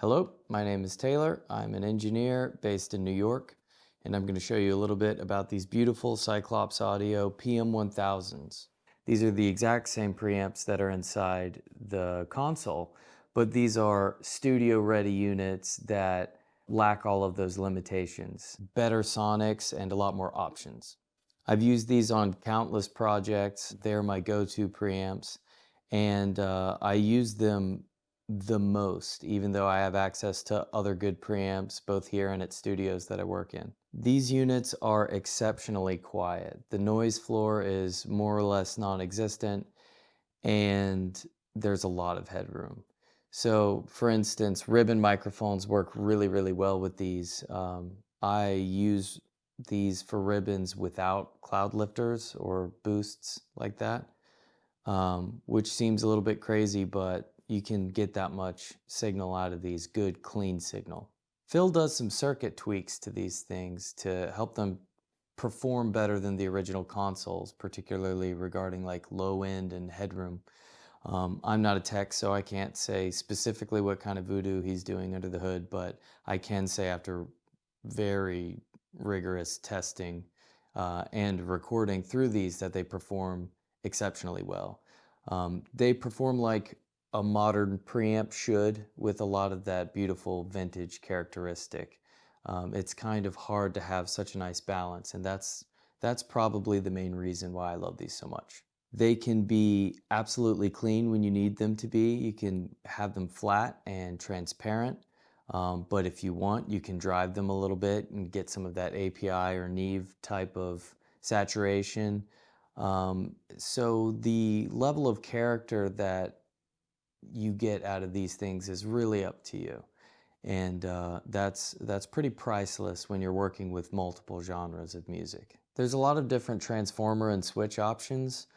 Hello, my name is Taylor. I'm an engineer based in New York, and I'm going to show you a little bit about these beautiful Cyclops Audio PM1000s. These are the exact same preamps that are inside the console, but these are studio-ready units that lack all of those limitations. Better sonics and a lot more options. I've used these on countless projects. They're my go-to preamps, and I use them the most, even though I have access to other good preamps both here and at studios that I work in. These units are exceptionally quiet. The noise floor is more or less non-existent, and there's a lot of headroom. So for instance, ribbon microphones work really well with these. I use these for ribbons without cloud lifters or boosts like that, which seems a little bit crazy, but you can get that much signal out of these, good clean signal. Phil does some circuit tweaks to these things to help them perform better than the original consoles, particularly regarding like low end and headroom. I'm not a tech, so I can't say specifically what kind of voodoo he's doing under the hood, but I can say after very rigorous testing and recording through these that they perform exceptionally well. They perform like a modern preamp should, with a lot of that beautiful vintage characteristic. It's kind of hard to have such a nice balance, and that's probably the main reason why I love these so much. They can be absolutely clean when you need them to be. You can have them flat and transparent, but if you want, you can drive them a little bit and get some of that API or Neve type of saturation. So the level of character that you get out of these things is really up to you. And that's pretty priceless when you're working with multiple genres of music. There's a lot of different transformer and switch options.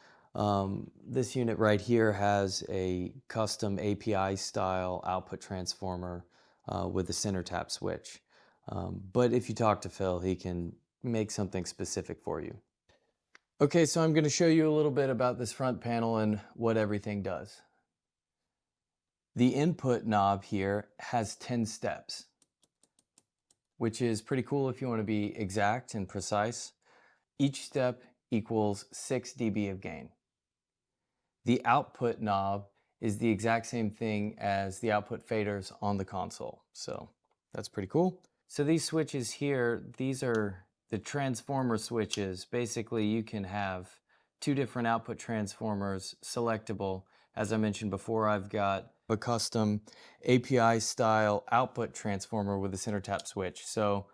This unit right here has a custom API style output transformer with a center tap switch. But if you talk to Phil, he can make something specific for you. Okay, so I'm going to show you a little bit about this front panel and what everything does. The input knob here has 10 steps, which is pretty cool if you want to be exact and precise. Each step equals 6 dB of gain. The output knob is the exact same thing as the output faders on the console, so that's pretty cool. So these switches here, these are the transformer switches. Basically, you can have 2 different output transformers selectable. As I mentioned before, I've got a custom API style output transformer with a center tap switch. So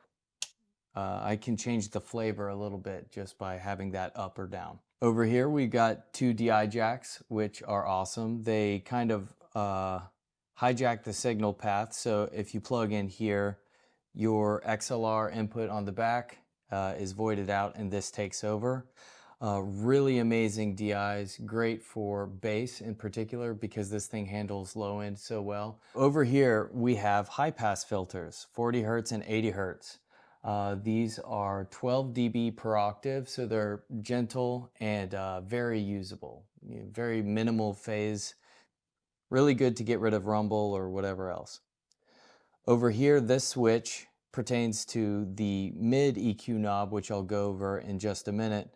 I can change the flavor a little bit just by having that up or down. Over here we got 2 DI jacks, which are awesome. They kind of hijack the signal path. So if you plug in here, your XLR input on the back is voided out and this takes over. Really amazing DIs, great for bass in particular because this thing handles low end so well. Over here we have high pass filters, 40 Hertz and 80 Hertz. These are 12 dB per octave, so they're gentle and very usable. Very minimal phase, really good to get rid of rumble or whatever else. Over here, this switch pertains to the mid EQ knob, which I'll go over in just a minute.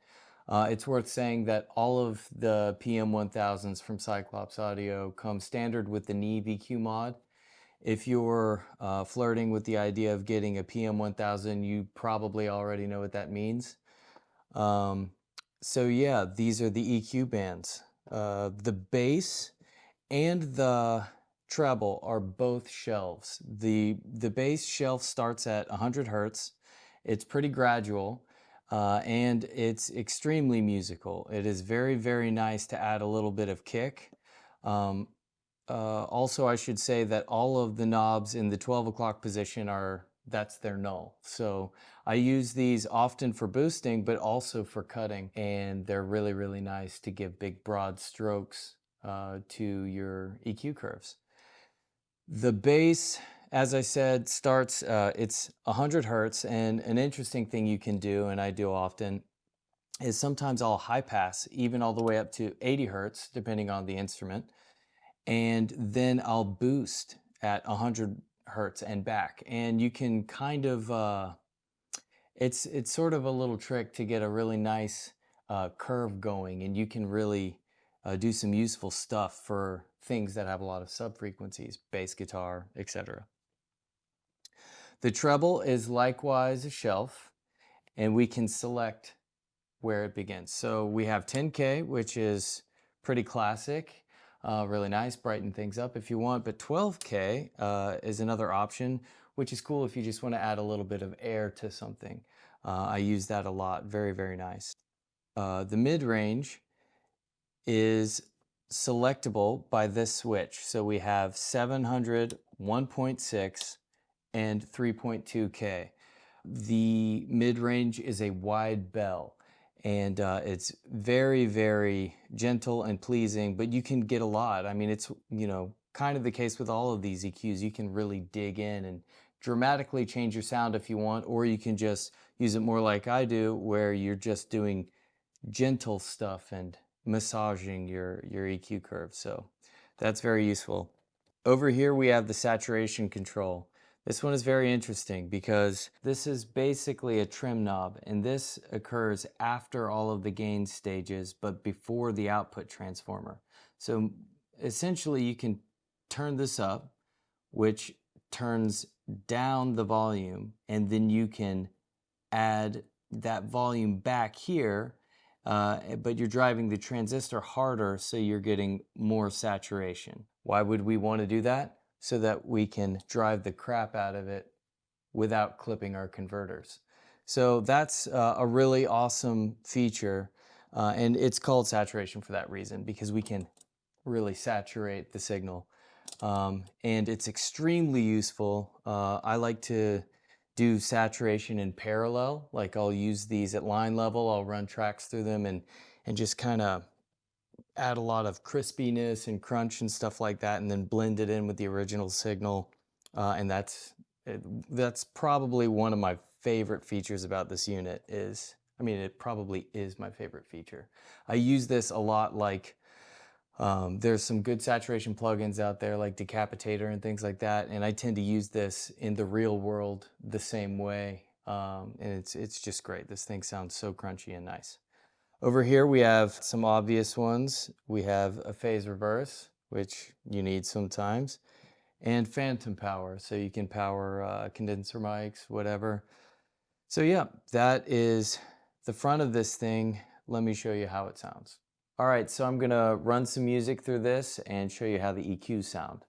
It's worth saying that all of the PM1000s from Cyclops Audio come standard with the Neve EQ mod. If you're flirting with the idea of getting a PM1000, you probably already know what that means. So yeah, these are the EQ bands. The bass and the treble are both shelves. The bass shelf starts at 100 Hertz. It's pretty gradual. And it's extremely musical. It is very nice to add a little bit of kick. Also, I should say that all of the knobs in the 12 o'clock position that's their null. So I use these often for boosting, but also for cutting, and they're really nice to give big broad strokes to your EQ curves. The bass, as I said, starts, it's 100 Hertz, and an interesting thing you can do, and I do often, is sometimes I'll high pass even all the way up to 80 Hertz, depending on the instrument, and then I'll boost at 100 hertz and back, and you can kind of it's sort of a little trick to get a really nice curve going, and you can really do some useful stuff for things that have a lot of sub-frequencies, bass guitar, etc. The treble is likewise a shelf, and we can select where it begins. So we have 10K, which is pretty classic, really nice, brighten things up if you want, but 12K is another option, which is cool if you just want to add a little bit of air to something. I use that a lot, very, very nice. The mid-range is selectable by this switch. So we have 700, 1.6, and 3.2K. The mid-range is a wide bell, and it's very, very gentle and pleasing, but you can get a lot. I mean, it's, you know, kind of the case with all of these EQs. You can really dig in and dramatically change your sound if you want, or you can just use it more like I do, where you're just doing gentle stuff and massaging your EQ curve. So that's very useful. Over here we have the saturation control. This one is very interesting because this is basically a trim knob, and this occurs after all of the gain stages but before the output transformer. So essentially you can turn this up, which turns down the volume, and then you can add that volume back here, but you're driving the transistor harder, so you're getting more saturation. Why would we want to do that? So that we can drive the crap out of it without clipping our converters. So that's a really awesome feature, and it's called saturation for that reason, because we can really saturate the signal. And it's extremely useful. I like to do saturation in parallel. Like I'll use these at line level, I'll run tracks through them and just kind of add a lot of crispiness and crunch and stuff like that, and then blend it in with the original signal. And that's probably one of my favorite features about this unit. It probably is my favorite feature. I use this a lot. Like there's some good saturation plugins out there like Decapitator and things like that, and I tend to use this in the real world the same way, and it's just great. This thing sounds so crunchy and nice. Over here we have some obvious ones. We have a phase reverse, which you need sometimes, and phantom power, so you can power condenser mics, whatever. So yeah, that is the front of this thing. Let me show you how it sounds. All right, so I'm gonna run some music through this and show you how the EQs sound.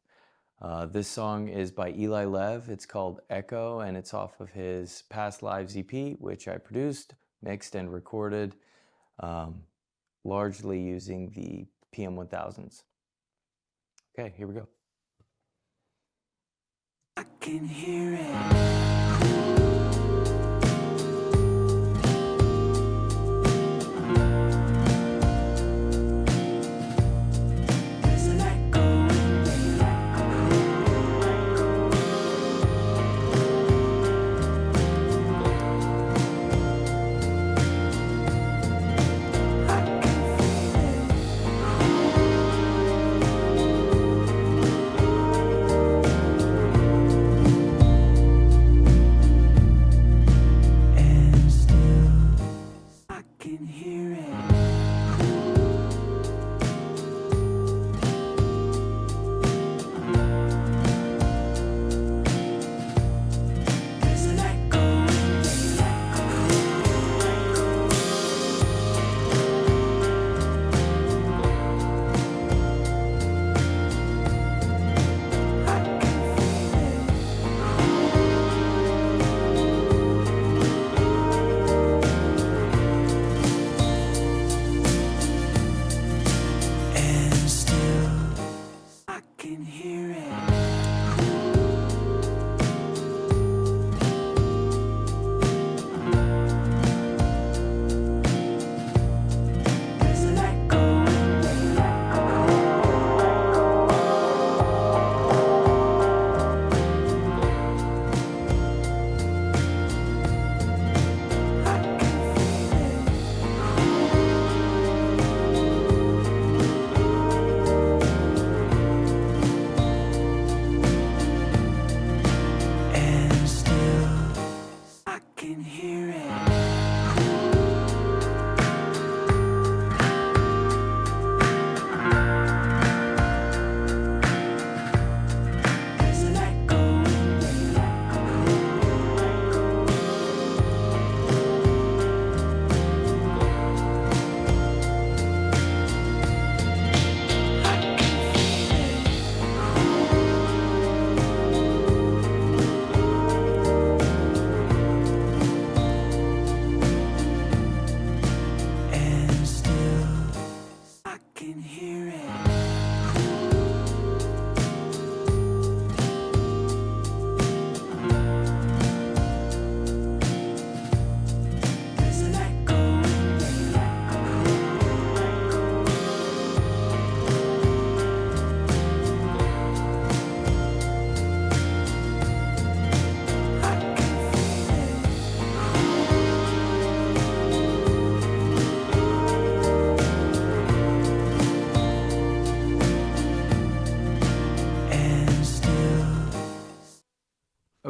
This song is by Eli Lev. It's called Echo, and it's off of his Past Lives EP, which I produced, mixed, and recorded, largely using the PM1000s. Okay, here we go. I can hear it.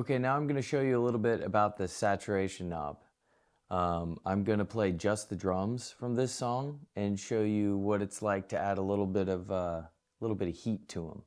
Okay, now I'm going to show you a little bit about the saturation knob. I'm going to play just the drums from this song and show you what it's like to add a little bit of heat to them.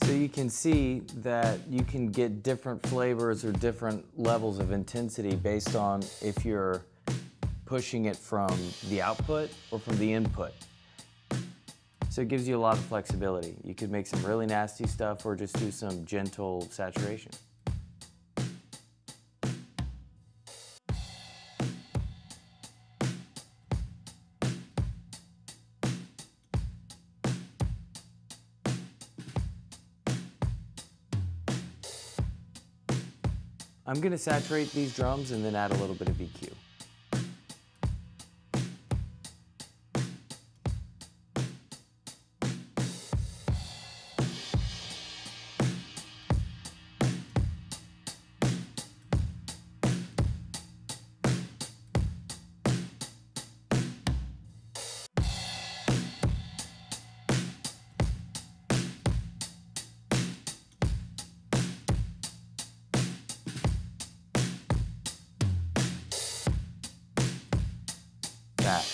So you can see that you can get different flavors or different levels of intensity based on if you're pushing it from the output or from the input. So it gives you a lot of flexibility. You could make some really nasty stuff or just do some gentle saturation. I'm going to saturate these drums and then add a little bit of EQ. That.